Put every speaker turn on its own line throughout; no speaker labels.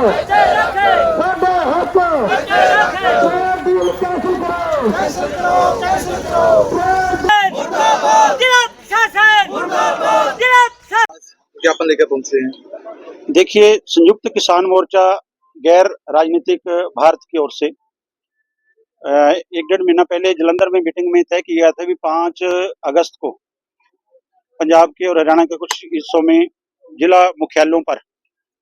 साडा हक trade deal cancel करो
ज्ञापन लेकर पहुंचे हैं।
देखिए, संयुक्त किसान मोर्चा गैर राजनीतिक भारत की ओर से 1-1.5 महीना पहले जलंधर में मीटिंग में तय किया गया था कि 5 अगस्त को पंजाब के और हरियाणा के कुछ हिस्सों में जिला मुख्यालयों पर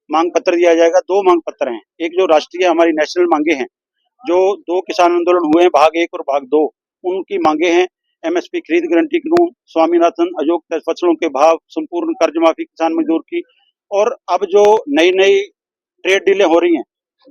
मांग पत्र दिया जाएगा। 2 मांग पत्र हैं। एक जो राष्ट्रीय हमारी नेशनल मांगे हैं, जो 2 किसान आंदोलन हुए हैं, भाग 1 और भाग 2, उनकी मांगे हैं। एमएसपी खरीद गारंटी कानून, स्वामीनाथन अयोग्य फसलों के भाव, संपूर्ण कर्ज माफी किसान मजदूर की, और अब जो नई नई ट्रेड डीलें हो रही हैं,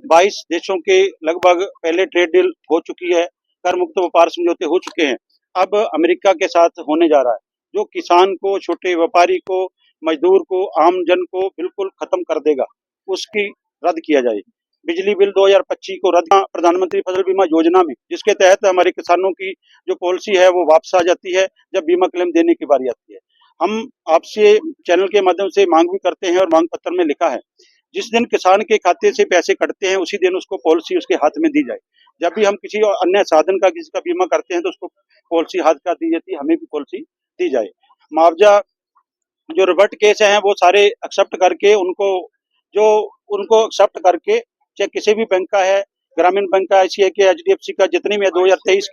22 देशों के लगभग पहले ट्रेड डील हो चुकी है, कर मुक्त व्यापार समझौते हो चुके हैं, अब अमेरिका के साथ होने जा रहा है, जो किसान को, छोटे व्यापारी को, मजदूर को, आम जन को बिल्कुल खत्म कर देगा, उसकी रद्द किया जाए। बिजली बिल 2025 को रद्द, प्रधानमंत्री फसल बीमा योजना में, जिसके तहत हमारे किसानों की जो पॉलिसी है वो वापस आ जाती है जब बीमा क्लेम देने की बारी आती है। हम आपसे चैनल के माध्यम से मांग भी करते हैं और मांग पत्र में लिखा है, जिस दिन किसान के खाते से पैसे कटते हैं उसी दिन उसको पॉलिसी उसके हाथ में दी जाए। जब भी हम किसी अन्य साधन का किसी का बीमा करते हैं तो उसको पॉलिसी हाथ का दी जाती है, हमें भी पॉलिसी दी जाए। मुआवजा जो रिवर्ट केस हैं वो सारे एक्सेप्ट करके उनको एक्सेप्ट करके, चाहे किसी भी बैंक का है, ग्रामीण बैंक का, आईसीआई के, एचडीएफसी का, जितने भी 2023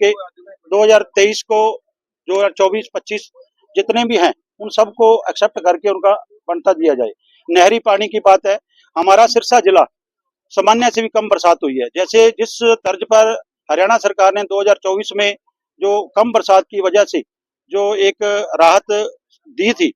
को 2024-25 जितने भी हैं उन सबको एक्सेप्ट करके उनका बनता दिया जाए। नहरी पानी की बात है, हमारा सिरसा जिला सामान्य से भी कम बरसात हुई है। जैसे जिस तर्ज पर हरियाणा सरकार ने 2024 में जो कम बरसात की वजह से जो एक राहत दी थी,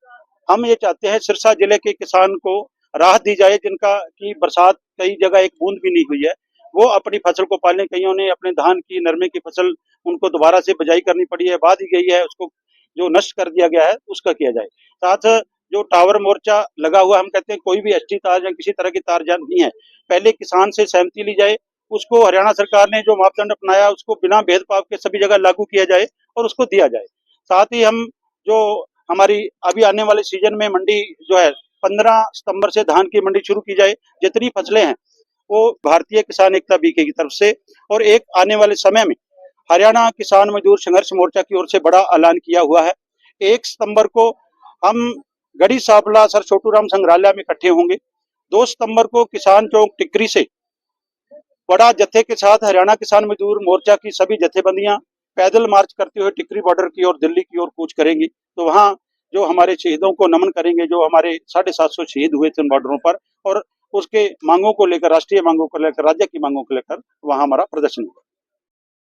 हम ये चाहते हैं सिरसा जिले के किसान को राहत दी जाए, जिनका की बरसात कई जगह एक बूंद भी नहीं हुई है, वो अपनी फसल को पालने, कईयों ने अपने धान की, नरमे की फसल उनको दोबारा से बिजाई करनी पड़ी है, बाध दी गई है, उसको जो नष्ट कर दिया गया है उसका किया जाए। साथ जो टावर मोर्चा लगा हुआ, हम कहते हैं कोई भी एसटी तार या किसी तरह की तार नहीं है, पहले किसान से सहमति ली जाए, उसको हरियाणा सरकार ने जो मापदंड अपनाया उसको बिना भेदभाव के सभी जगह लागू किया जाए और उसको दिया जाए। साथ ही हम जो हमारी अभी आने वाले सीजन में मंडी जो है 15 सितंबर से धान की मंडी शुरू की जाए, जितनी फसलें हैं वो भारतीय किसान एकता बीके की तरफ से, और एक आने वाले समय में हरियाणा किसान मजदूर संघर्ष मोर्चा की ओर से बड़ा ऐलान किया हुआ है। 1 सितंबर को हम गढ़ी सापला सर छोटू राम संग्रहालय में इकट्ठे होंगे। 2 सितंबर को किसान चौक टिकरी से बड़ा जत्थे के साथ हरियाणा किसान मजदूर मोर्चा की सभी जत्थेबंदियां पैदल मार्च करते हुए टिकरी बॉर्डर की ओर, दिल्ली की ओर कूच करेंगी। तो वहां जो हमारे शहीदों को नमन करेंगे, जो हमारे 750 शहीद हुए थे उन बॉर्डरों पर, और उसके मांगों को लेकर, राष्ट्रीय मांगों को लेकर, राज्य की मांगों को लेकर वहां हमारा प्रदर्शन होगा।